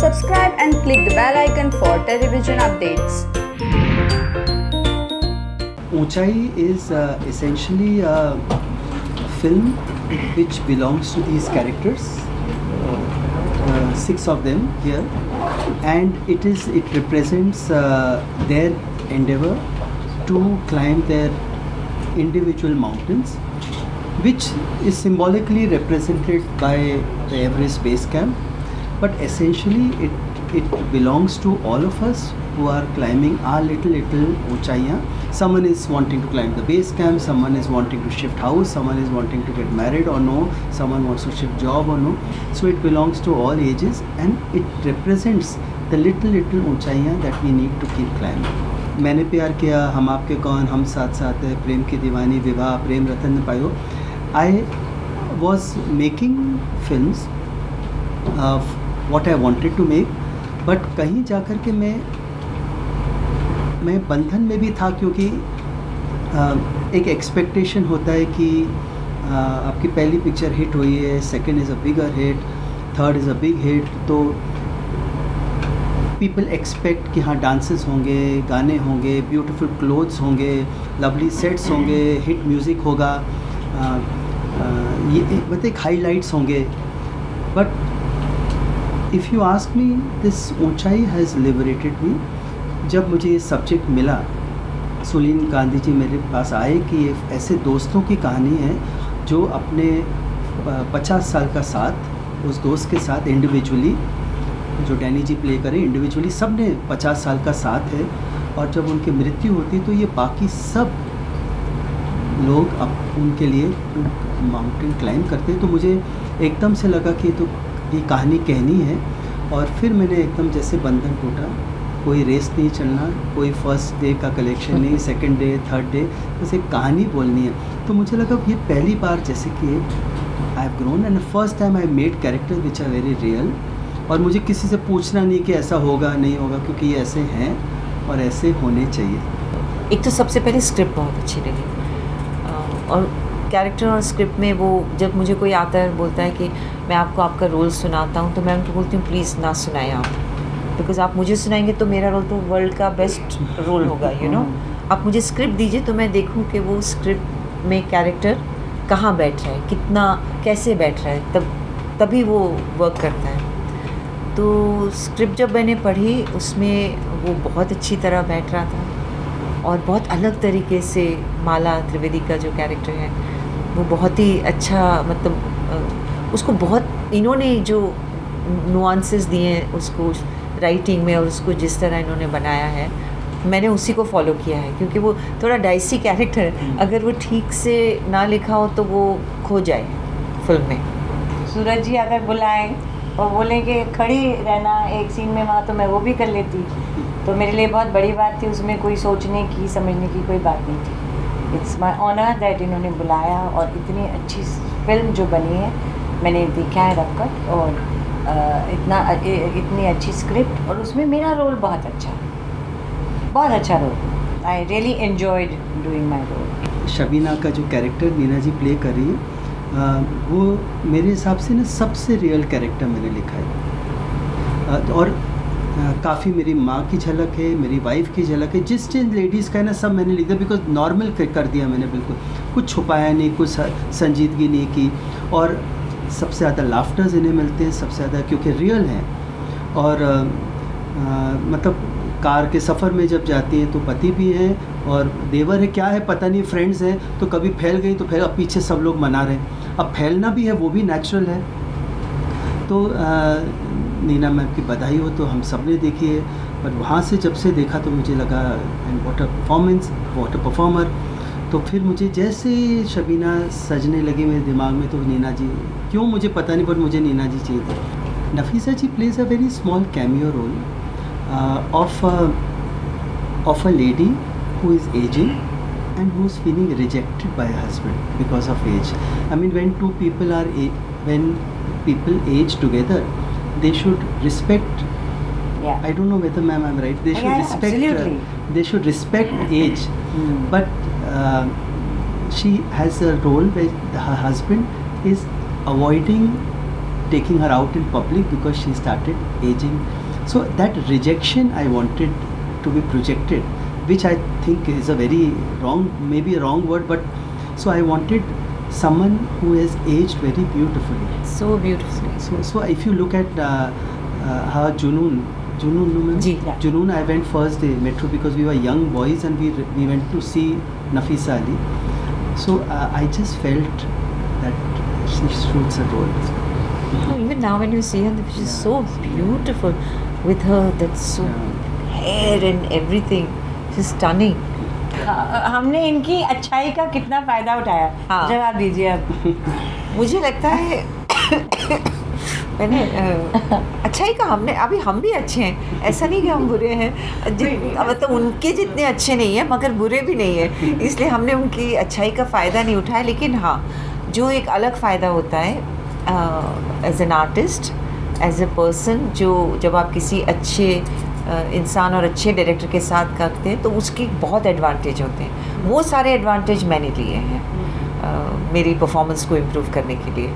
Subscribe and click the bell icon for television updates. Unchai is essentially a film which belongs to these characters, 6 of them here, and it represents their endeavor to climb their individual mountains, which is symbolically represented by the Everest Base Camp, but essentially it belongs to all of us who are climbing our little unchaiyan. Someone is wanting to climb the base camp, someone is wanting to shift house, someone is wanting to get married or no, someone wants to shift job or no. So it belongs to all ages, and it represents the little unchaiyan that we need to keep climbing. मैंने प्यार किया, हम आपके कौन, हम साथ साथ है, प्रेम की दीवानी, विवाह, प्रेम रतन न पायो. I was making films of what I wanted to make, but कहीं जाकर के मैं बंधन में भी था, क्योंकि एक एक्सपेक्टेशन होता है कि आपकी पहली पिक्चर हिट हुई है, second is a bigger hit, third is a big hit, तो पीपल एक्सपेक्ट कि हाँ डांसेस होंगे, गाने होंगे, ब्यूटीफुल क्लोथ्स होंगे, लवली सेट्स होंगे, हिट म्यूज़िक होगा, ये मतलब एक हाईलाइट्स होंगे. But if you ask me, this ऊंचाई हैज़ लिबरेटेड मी. जब मुझे ये सब्जेक्ट मिला, सुलीन गांधी जी मेरे पास आए कि ये ऐसे दोस्तों की कहानी है जो अपने 50 साल का साथ, उस दोस्त के साथ इंडिविजुअली, जो डैनी जी प्ले करें, इंडिविजुअली सब ने 50 साल का साथ है, और जब उनकी मृत्यु होती तो ये बाकी सब लोग अब उनके लिए माउंटेन क्लाइंब करते. तो मुझे एकदम से लगा कि तो ये कहानी कहनी है, और फिर मैंने एकदम जैसे बंधन टूटा. कोई रेस नहीं चलना, कोई फर्स्ट डे का कलेक्शन नहीं, सेकंड डे, थर्ड डे, बस एक कहानी बोलनी है. तो मुझे लगा ये पहली बार जैसे कि I have grown and first time I made character which are very real, और मुझे किसी से पूछना नहीं कि ऐसा होगा नहीं होगा, क्योंकि ये ऐसे हैं और ऐसे होने चाहिए. एक तो सबसे पहले स्क्रिप्ट बहुत अच्छी लगी, और कैरेक्टर और स्क्रिप्ट में वो जब मुझे कोई आता है बोलता है कि मैं आपको आपका रोल सुनाता हूँ, तो मैं उनको बोलती हूँ प्लीज़ ना सुनाएं आप, बिकॉज आप मुझे सुनाएंगे तो मेरा रोल तो वर्ल्ड का बेस्ट रोल होगा, यू नो. आप मुझे स्क्रिप्ट दीजिए तो मैं देखूँ कि वो स्क्रिप्ट में कैरेक्टर कहाँ बैठ रहा है, कितना कैसे बैठ रहा है, तभी वो वर्क करता है. तो स्क्रिप्ट जब मैंने पढ़ी, उसमें वो बहुत अच्छी तरह बैठ रहा था, और बहुत अलग तरीके से माला त्रिवेदी का जो कैरेक्टर है वो बहुत ही अच्छा, मतलब उसको बहुत इन्होंने जो नुआंसेस दिए हैं उसको राइटिंग में, और उसको जिस तरह इन्होंने बनाया है, मैंने उसी को फॉलो किया है, क्योंकि वो थोड़ा डाइसी कैरेक्टर है. अगर वो ठीक से ना लिखा हो तो वो खो जाए फिल्म में. सूरज जी अगर बुलाएं और बोलें कि खड़ी रहना एक सीन में वहाँ, तो मैं वो भी कर लेती. तो मेरे लिए बहुत बड़ी बात थी, उसमें कोई सोचने की समझने की कोई बात नहीं थी. इट्स माई ऑनर दैट इन्होंने बुलाया, और इतनी अच्छी फिल्म जो बनी है, मैंने देखा है रब कट, और इतनी अच्छी स्क्रिप्ट, और उसमें मेरा रोल बहुत अच्छा role. I really enjoyed doing my role. Shabina का जो कैरेक्टर नीना जी प्ले कर रही है, वो मेरे हिसाब से ना सबसे रियल कैरेक्टर मैंने लिखा है, और काफ़ी मेरी माँ की झलक है, मेरी वाइफ की झलक है, जिस लेडीज़ का है ना सब मैंने लिखा, बिकॉज नॉर्मल कर दिया मैंने, बिल्कुल कुछ छुपाया नहीं, कुछ संजीदगी नहीं की. और सबसे ज़्यादा लाफ्टर्स इन्हें मिलते हैं, सबसे ज़्यादा, क्योंकि रियल हैं. और मतलब कार के सफ़र में जब जाती हैं तो पति भी हैं और देवर है, क्या है पता नहीं, फ्रेंड्स हैं, तो कभी फैल गई तो फिर अब पीछे सब लोग मना रहे हैं. अब फैलना भी है, वो भी नेचुरल है. तो नीना मैम की बधाई हो, तो हम सब ने देखी है, बट वहाँ से जब से देखा तो मुझे लगा and what a performance, what a performer. तो फिर मुझे जैसे शबीना सजने लगी मेरे दिमाग में, तो नीना जी, क्यों मुझे पता नहीं, पर मुझे नीना जी चाहिए थे. Nafisa ji plays a very small cameo role of a lady who is aging and who is feeling rejected by her husband because of age. I mean, when people age together, they should respect. Yeah. I don't know whether ma'am I'm right. They should respect. Absolutely. They should respect age. But she has a role where her husband is avoiding taking her out in public because she started aging. So that rejection I wanted to be projected, which I think is a very wrong, maybe a wrong word, but so I wanted someone who has aged very beautifully. So beautifully. So if you look at her Junoon, जी, Junoon, I went first day metro because we were young boys and we went to see Nafisa Ali. So I just felt that she suits a role. No, even now when you see her, she's Yeah. so beautiful with her that so hair and everything. She's stunning. हमने इनकी अच्छाई का कितना फ़ायदा उठाया, हाँ। जवाब दीजिए अब। मुझे लगता है मैंने अच्छा ही कहा हमने, अभी हम भी अच्छे हैं, ऐसा नहीं कि हम बुरे हैं, मतलब उनके जितने अच्छे नहीं हैं मगर बुरे भी नहीं हैं, इसलिए हमने उनकी अच्छाई का फ़ायदा नहीं उठाया। लेकिन हाँ, जो एक अलग फ़ायदा होता है as an artist, as a person, जो जब आप किसी अच्छे इंसान और अच्छे डायरेक्टर के साथ करते हैं तो उसके बहुत एडवांटेज होते हैं। वो सारे एडवांटेज मैंने लिए हैं मेरी परफॉर्मेंस को इम्प्रूव करने के लिए।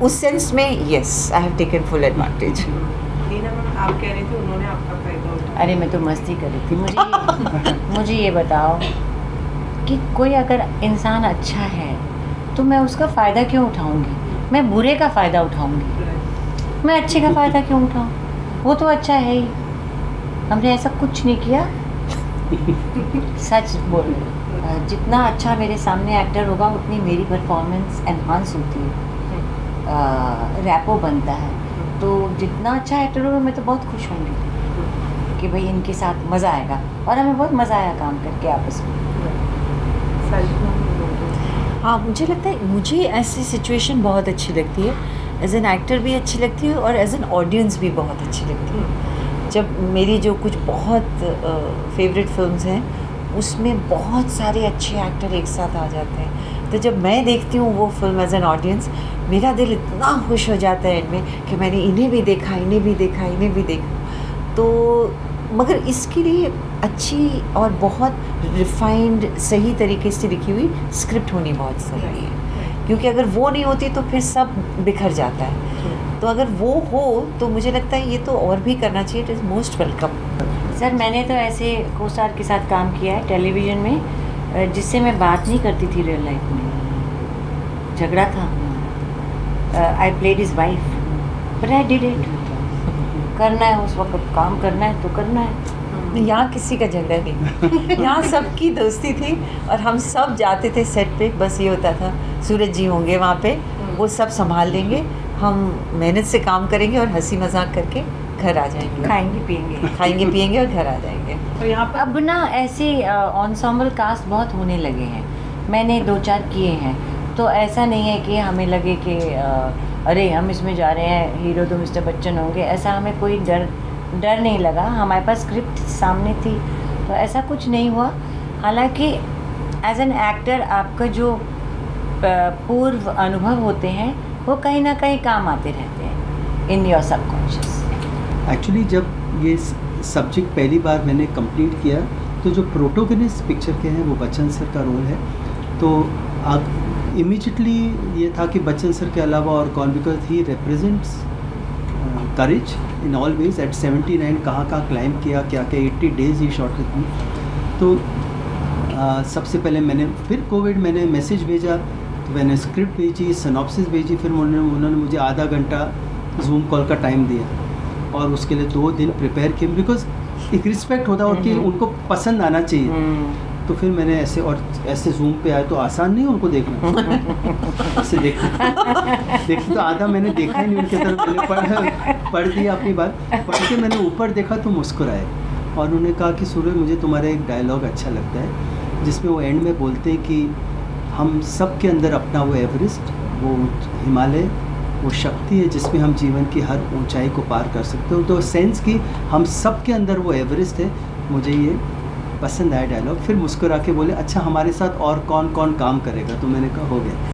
उस सेंस में yes, I have taken full advantage. Neena ma'am, आप कह रही थी उन्होंने आपका फायदा उठाया। अरे मैं तो मस्ती कर रही थी। मुझे ये बताओ कि कोई अगर इंसान अच्छा है तो मैं उसका फ़ायदा क्यों उठाऊंगी? मैं बुरे का फ़ायदा उठाऊंगी, मैं अच्छे का फ़ायदा क्यों उठाऊं? वो तो अच्छा है ही। हमने ऐसा कुछ नहीं किया। सच बोल रही हूँ। जितना अच्छा मेरे सामने एक्टर होगा उतनी मेरी परफॉर्मेंस एनहांस होती है, रैपो बनता है। तो जितना अच्छा एक्टर होगा मैं तो बहुत खुश होंगी कि भाई इनके साथ मज़ा आएगा, और हमें बहुत मज़ा आया काम करके आपस में। हाँ, मुझे लगता है मुझे ऐसी सिचुएशन बहुत अच्छी लगती है, एज एन एक्टर भी अच्छी लगती है और एज एन ऑडियंस भी बहुत अच्छी लगती है। जब मेरी जो कुछ बहुत फेवरेट फिल्म्स हैं उसमें बहुत सारे अच्छे एक्टर एक साथ आ जाते हैं, तो जब मैं देखती हूँ वो फिल्म एज एन ऑडियंस, मेरा दिल इतना खुश हो जाता है इनमें कि मैंने इन्हें भी देखा, इन्हें भी देखा, इन्हें भी देखा। तो मगर इसके लिए अच्छी और बहुत रिफाइंड सही तरीके से लिखी हुई स्क्रिप्ट होनी बहुत ज़रूरी है, क्योंकि अगर वो नहीं होती तो फिर सब बिखर जाता है। तो अगर वो हो तो मुझे लगता है ये तो और भी करना चाहिए। It is most welcome. Sir मैंने तो ऐसे को स्टार के साथ काम किया है टेलीविज़न में, जिससे मैं बात नहीं करती थी रियल लाइफ में। झगड़ा था, I played his wife but I did it. करना है उस वक्त, काम करना है तो करना है। यहाँ किसी का झगड़ा नहीं, यहाँ सबकी दोस्ती थी और हम सब जाते थे सेट पे। बस ये होता था सूरज जी होंगे वहाँ पे, वो सब संभाल लेंगे, हम मेहनत से काम करेंगे और हंसी मजाक करके घर आ जाएंगे, खाएंगे पिएंगे और घर आ जाएंगे। और यहाँ पर अब ना ऐसे ऑनसॉम्बल कास्ट बहुत होने लगे हैं, मैंने 2-4 किए हैं, तो ऐसा नहीं है कि हमें लगे कि अरे हम इसमें जा रहे हैं, हीरो तो मिस्टर बच्चन होंगे, ऐसा हमें कोई डर नहीं लगा। हमारे पास स्क्रिप्ट सामने थी तो ऐसा कुछ नहीं हुआ। हालांकि एज एन एक्टर आपका जो पूर्व अनुभव होते हैं वो कहीं ना कहीं काम आते रहते हैं इन योर सबकॉन्शियस। एक्चुअली जब ये सब्जेक्ट पहली बार मैंने कंप्लीट किया तो जो प्रोटोगनिस्ट पिक्चर के हैं वो बच्चन सर का रोल है, तो अब इमीडिएटली ये था कि बच्चन सर के अलावा और कौन, because he represents courage in all ways. At 79 कहाँ क्लाइम किया, क्या 80 days he shot with me. तो सबसे पहले मैंने फिर कोविड मैंने मैसेज भेजा, तो मैंने स्क्रिप्ट भेजी, सिनॉप्सिस भेजी, फिर उन्होंने मुझे आधा घंटा जूम कॉल का टाइम दिया और उसके लिए 2 दिन प्रिपेयर किए, बिकॉज एक रिस्पेक्ट होता है और कि उनको पसंद आना चाहिए। तो फिर मैंने ऐसे जूम पे आया तो आसान नहीं उनको देखना। ऐसे देखते तो आधा मैंने देखा ही नहीं उनके तरफ, मैंने पढ़ दिया अपनी बात। पढ़ के मैंने ऊपर देखा तो मुस्कुराए और उन्होंने कहा कि सूरज मुझे तुम्हारा एक डायलॉग अच्छा लगता है जिसमें वो एंड में बोलते हैं कि हम सब के अंदर अपना वो एवरेस्ट, वो हिमालय, वो शक्ति है जिसमें हम जीवन की हर ऊंचाई को पार कर सकते हो। तो सेंस कि हम सब के अंदर वो एवरेस्ट है। मुझे ये पसंद आया डायलॉग। फिर मुस्कुरा के बोले अच्छा हमारे साथ और कौन कौन काम करेगा, तो मैंने कहा हो गया।